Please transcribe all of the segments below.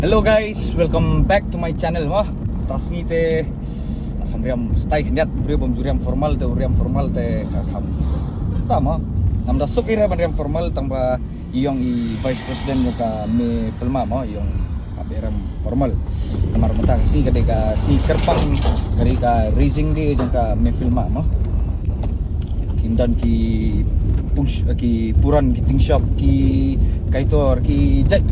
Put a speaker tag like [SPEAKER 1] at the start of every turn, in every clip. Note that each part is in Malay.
[SPEAKER 1] Hello guys, welcome back to my channel mo. Tas ni te kamriam stay hendak beri bom formal te kakam. Tama. Nam da sok ira beriam formal tamba iyong i vice president yo ka me filma mo iyong aberam formal. Namar matang si kadeka si kerpang kadeka raising day jang ka me filma mo. Kindan ki ki puran ki ting shop ki kaitor ki jat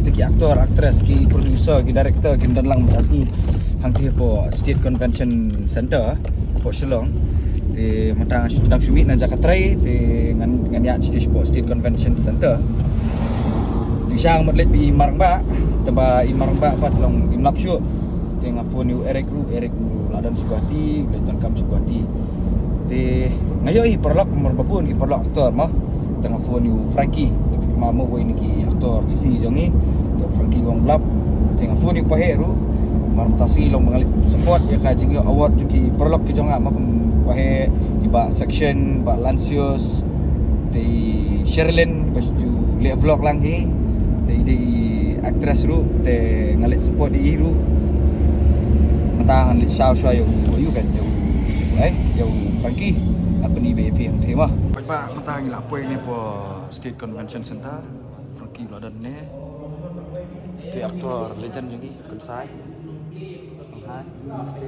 [SPEAKER 1] kita ki aktor, aktris, ki producer, ki director, ki dan lang beras ni hang ti po State Convention Center po Shillong. Ti matang sedang sumit na Jakatrai ti ngan ya stage po State Convention Center. Di siang matlet bi marang ba tamba marang ba pat long imlap syu. Ti ngafon yu Eric ladan sekuati, leton kam sekuati. Ti ngayo i perlok merbabun ki perlok aktor mah. Tengah phone yu Frankie mama boy ni ki aktor Khasi jongi to Frankie gong lap tengah phone ni paheru maram tasi long mengalit support ya ka jing award ki perlok ki jonga mak pahe iba section ba Lancius te Sherlyn pas ju le vlog lang hi te di actress ru te ngalit support di ru matang lit sao yo kan yo Frankie apa ni BP yang tema ba matang ila poy ni po State Convention Center Frankie ladan ne tu aktor legend juga Khasi hai namaste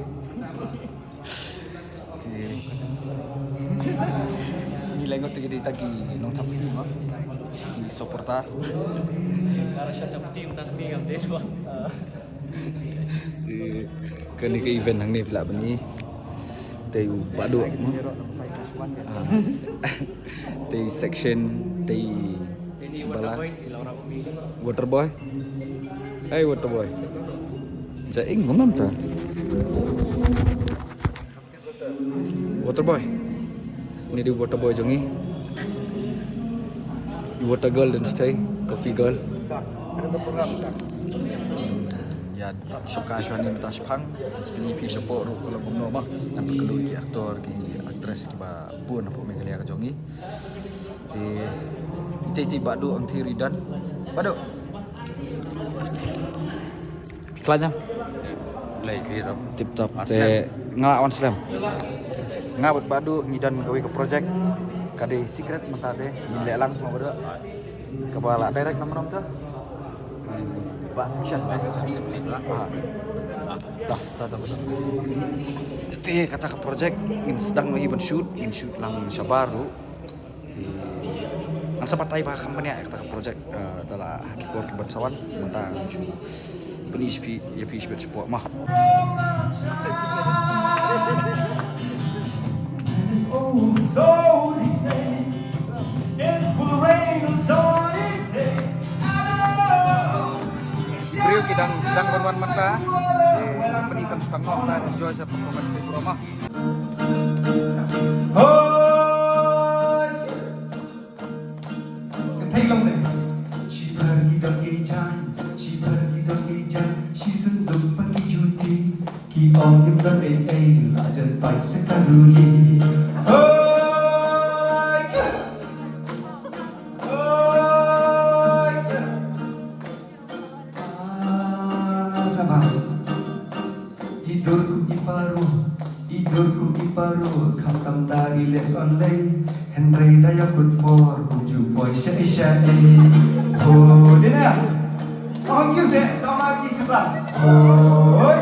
[SPEAKER 1] ni lengot jadi tagi nong tap ni ma di soporta cara shot putih tas ni ngam deh di kene ke event hang ni pula bani teu badu teu section water boy hey water boy jaing ngomong ta water boy ini di water boy jongi di water girl dan stay coffee girl ya suka shwani tas pang spini pi support ro kalau ngomong mah dan perlu ki aktor ki aktris ki ba pun apa megalia ka jongi ti badu ang thiri dan badu iklannya Leit tip top te ngalawan slam ngabut badu ngidan gawe ke project kade secret mata te nilai lang semua badu kepala direct nomor tu ba section tak te kata ke project in sedang even shoot lang sabaru ang sapat ay baka company kata project adalah hakipor ki bansawan mentang ju penispi ya pi support mah Bhabriew kita sedang berwan mata penikan sedang mata enjoy sa performance di rumah
[SPEAKER 2] thấy lòng này chỉ pergi daki jan si senduk pergi cuti ki om yum dan la jan pai sekaruli sabah hidurku iparu kam tari les online Henry daya kutpor kunju boy syai oh dia nak thank you sir tolong lagi sebab oi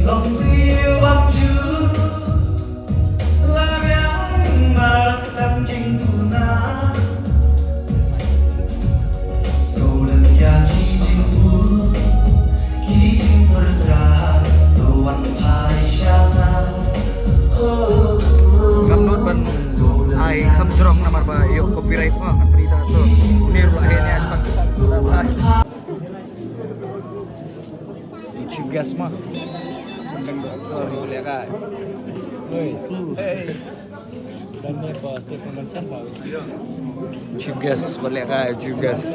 [SPEAKER 3] Long
[SPEAKER 1] chief guest mah. Macam aktor ni boleh kan?
[SPEAKER 3] Dan ni apa? Stephen macam apa?
[SPEAKER 1] Chief guest boleh kan? Chief guest.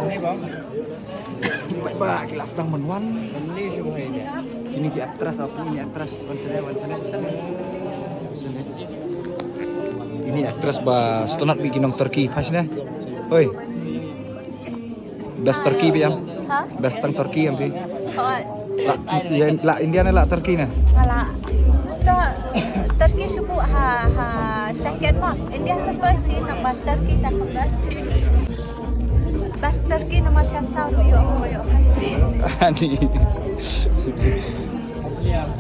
[SPEAKER 3] Ni bang.
[SPEAKER 1] Baik kita sedang menwan.
[SPEAKER 3] Ni semua ini.
[SPEAKER 1] Kini ki aktris apa ini aktris? One sana. Ini aktris ba stunat bikin nong Turki pas ni. Oi. Best Turki bi yang.
[SPEAKER 4] Hah?
[SPEAKER 1] Best tang Turki yang bi.
[SPEAKER 4] Lah,
[SPEAKER 1] India ni lah Turki ni.
[SPEAKER 4] Alah. Turki sebut second mak. India the first sih, tambah Turki tambah basi. Bas Turki nama Syasa yo kasih.
[SPEAKER 1] Ani.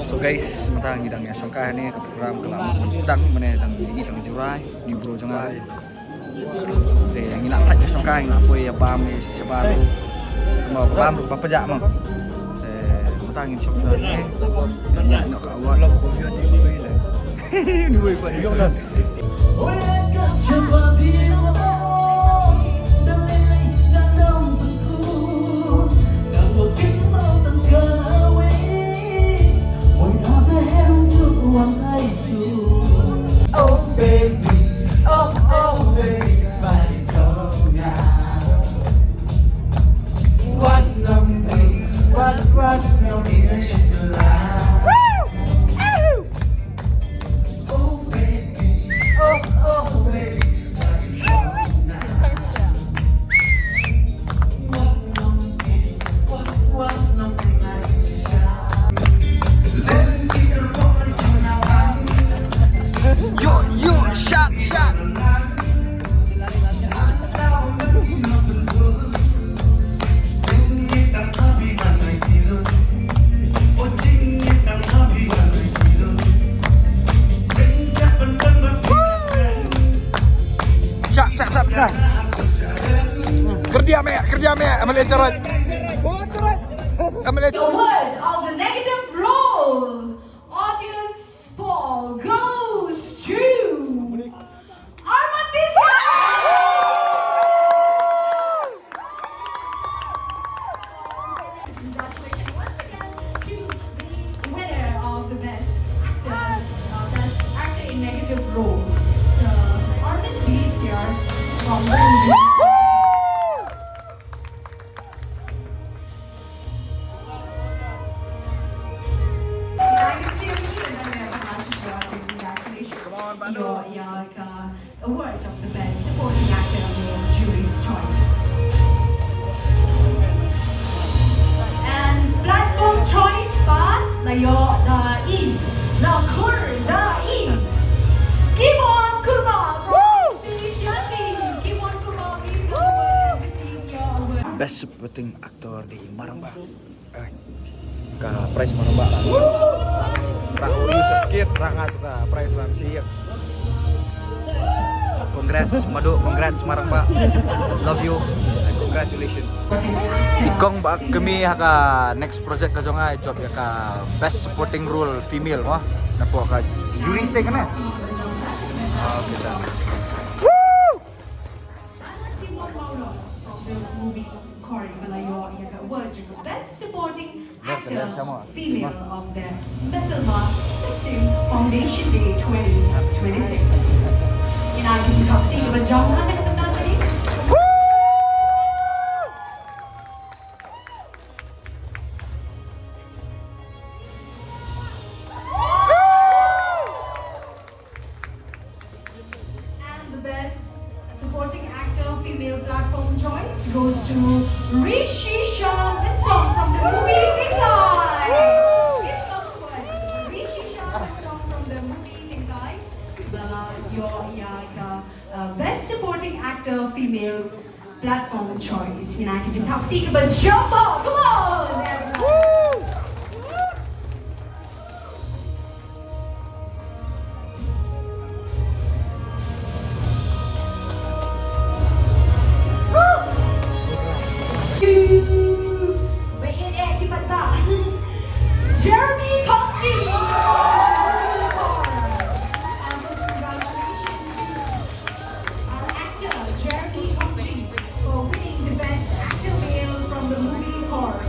[SPEAKER 1] So guys, matang hidang ya songkah ni program kelam sedang menedang di tang jurai ni bro jangan. Yang nak tak songkah yang apa ya pam ni sebaru. Mau pam apa jak mah. Matang shop jual ni. Banyak nak awak. Ni boleh buat juga dah.
[SPEAKER 2] Oh baby, oh baby, balik kau na. What lonely, what lonely setelah. Oh baby, oh baby, balik kau na. What lonely lagi sisa. Let's be a romantic now.
[SPEAKER 1] Yo, shot. Shot. Kerja me, amal cara. Amal
[SPEAKER 5] The word of the negative role. Audience ball goes to Amunick. Congratulations once again to the winner of the best actor in negative role. So Amunick is here from the movie. Award of the best supporting actor male jury's choice. And platform choice pa layo dai la kur dai Kimon Kurma from Visiati. Kimon Kurma, please come forward and receive your award.
[SPEAKER 1] Best supporting actor di Maramba. Ka prize Maramba. Rahul Yusuf Kid rangat ka prize ram siap. Congrats Madu, congrats Maramba. Love you and congratulations. Ikong ba kami haka next project ka jonga job ya ka best supporting role female mo. Napo ka jury stay kana. Okay ta.
[SPEAKER 5] Timon Mauro from the movie Kori Malayo Yaga award of the best supporting actor female of the Methilma 16 Foundation Day 2026. Inaagin ka tingin ba John na nakatanda sa iyo? And the best supporting actor female platform choice goes to Rishi Shah and song from the movie Tinkai. Please come forward. Rishi Shah and song from the movie Tinkai. Best supporting actor female platform choice. Inaagin ka tingin ba John? Come on! Everyone. Jeremy Khasi. And just congratulations to our actor Jeremy Khasi for winning the best actor male from the movie Khasi.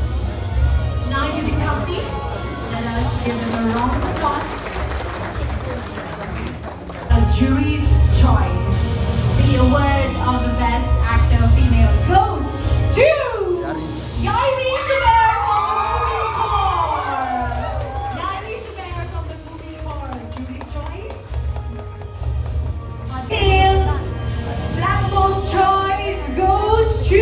[SPEAKER 5] jury's choice. The award of the best actor female goes to Yairi Sumer from the movie Core. Yairi Sumer from the movie Core. Jury's choice. Female platform choice goes to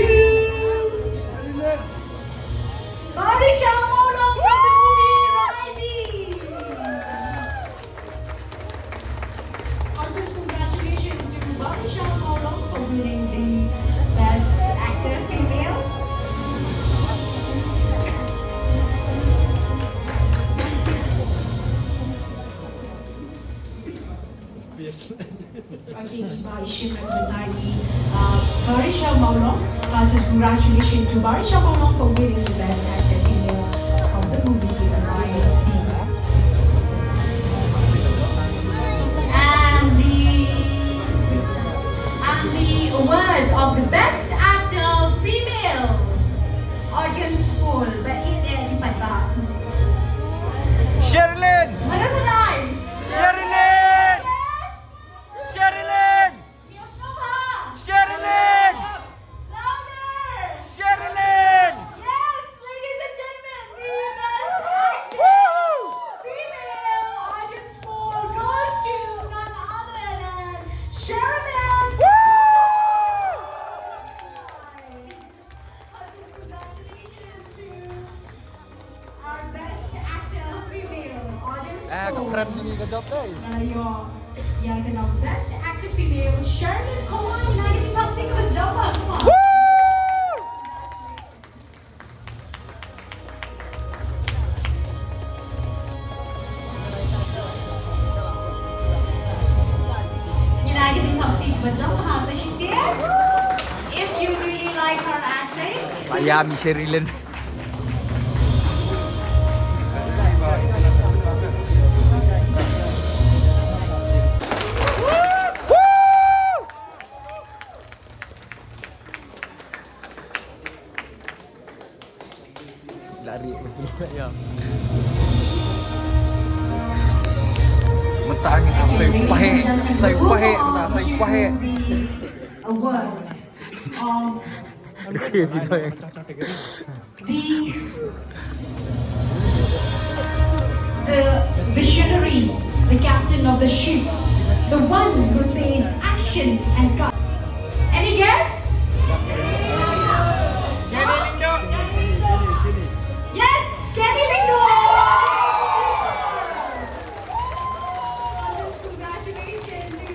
[SPEAKER 5] Bhabriew from the movie Riding. Artist, congratulations to Bhabriew for winning the Best Actor Female. Okay, Bhabriew artist, congratulations to Bhabriew for winning the Best Actor Female from the movie Riding. And the award of the Best Actor Female audience poll.
[SPEAKER 1] Sherilyn!
[SPEAKER 5] Another time.
[SPEAKER 1] Sherilyn!
[SPEAKER 5] Yes.
[SPEAKER 1] Sherilyn!
[SPEAKER 5] Yes, Nova.
[SPEAKER 1] Sherilyn!
[SPEAKER 5] Louder.
[SPEAKER 1] Sherilyn!
[SPEAKER 5] Yes, ladies and gentlemen, the Best Actor Female audience poll goes to none other than Sherilyn. Artist, congratulations to our Best Actor Female audience poll. Yang kena Best Actor Female Sherilyn. Come on, nak kita thank you job lah, come on. So she said, if you really like her acting,
[SPEAKER 1] Payami Sherilyn. Lari ya. Mentah angin saya pahit, mentah saya pahit.
[SPEAKER 5] award of the visionary, the captain of the ship, the one who says action and cut. Any guess? Yes, Kenny Lindo. Congratulations to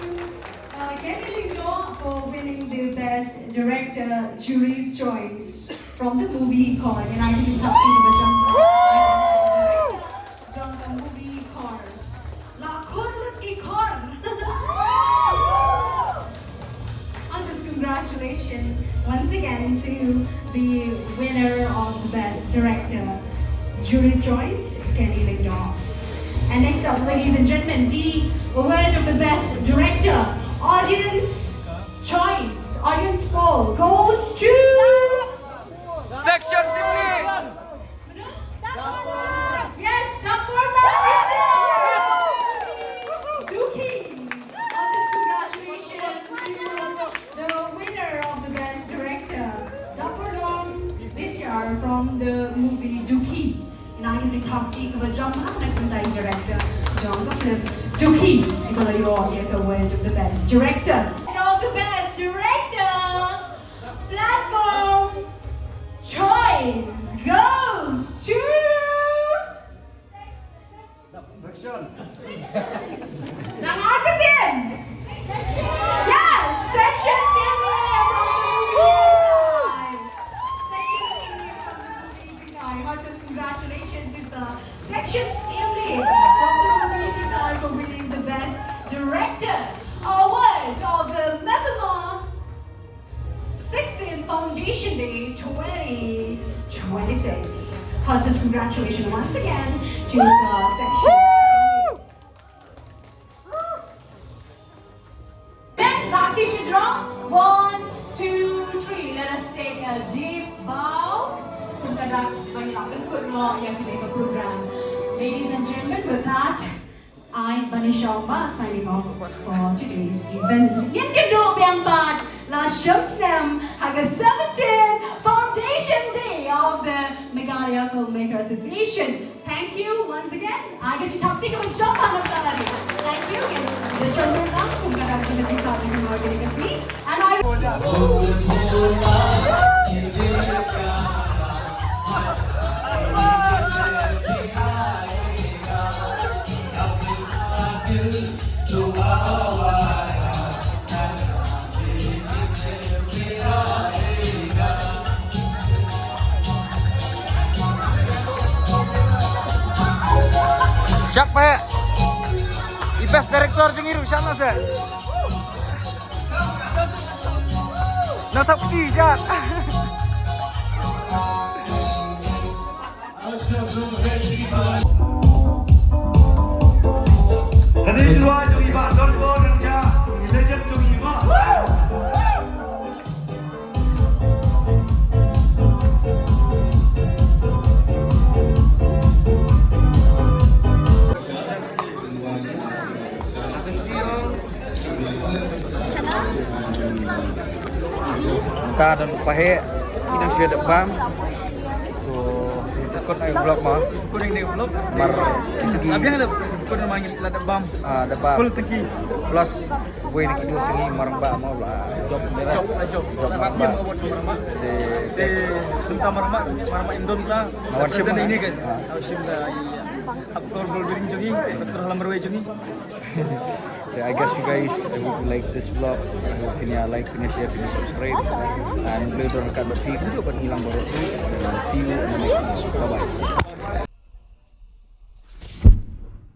[SPEAKER 5] Kenny Lindo for winning the Best Director Jury's Choice from the movie called United in Jump movie called La Corn Ikor. Congratulations once again to the winner of the Best Director Jury's Choice, Kenny Lindo. And next up, ladies and gentlemen, the award of the Best Director Audience Choice, Audience Poll goes to
[SPEAKER 1] Section Simply!
[SPEAKER 5] yes, Dapur Duki. Artist, congratulations to the winner of the Best Director, Dapur this year from the movie Duki. Naging Khasi kebajamah nagpunta yung director John film Duki. Ikaw yung get award of the Best Director. Of the Best Director Platform Choice goes to Nangarkatin! Yes! Section Simply from the movie Section Simply from the movie Tinay. Artist, congratulations to Section Simply from the movie Tinay for winning the Best Director Award of the Methema 16th Foundation Day 2026. Artist, congratulations once again to Section Simply. Then Rakesh is wrong. 1, 2, 3. Let us take a deep bow. Ladies and gentlemen, with that, I, Banisha Ma, signing off for today's event. Yin Kendo Biang Bat, La Shum Snem, Haga 17 Foundation Day of the Meghalaya Filmmaker Association. Thank you once again. I get you talk to Thank you. The show will come from Kadam Kasi. And I
[SPEAKER 1] Siapa? Best director jeung iru sana se. Natap ki jak.
[SPEAKER 2] Hadi jua jung iba don go dan ja. Kita jam jung iba.
[SPEAKER 1] Ta dan pahe inang sia depan. So ikut ai vlog mah.
[SPEAKER 3] Kuning ni vlog.
[SPEAKER 1] Mar itu di.
[SPEAKER 3] Abi ada kuning manggil lada bam.
[SPEAKER 1] Depan.
[SPEAKER 3] Full teki.
[SPEAKER 1] Plus gue ni kidu singi maramba mau lah job merah.
[SPEAKER 3] Job.
[SPEAKER 1] maramba.
[SPEAKER 3] Tapi mau buat maramba.
[SPEAKER 1] Si
[SPEAKER 3] Te sumta maramba Indon ta.
[SPEAKER 1] Nawar siya
[SPEAKER 3] Present
[SPEAKER 1] mga.
[SPEAKER 3] ini kan. Awsim da aktor Bhabriew jungi, aktor Halamberwe jungi.
[SPEAKER 1] I guess you guys, I hope you like this vlog. I hope you like, you share, you subscribe. And beliau dorangkan berhenti untuk hilang baru. See you in the next video. Bye bye.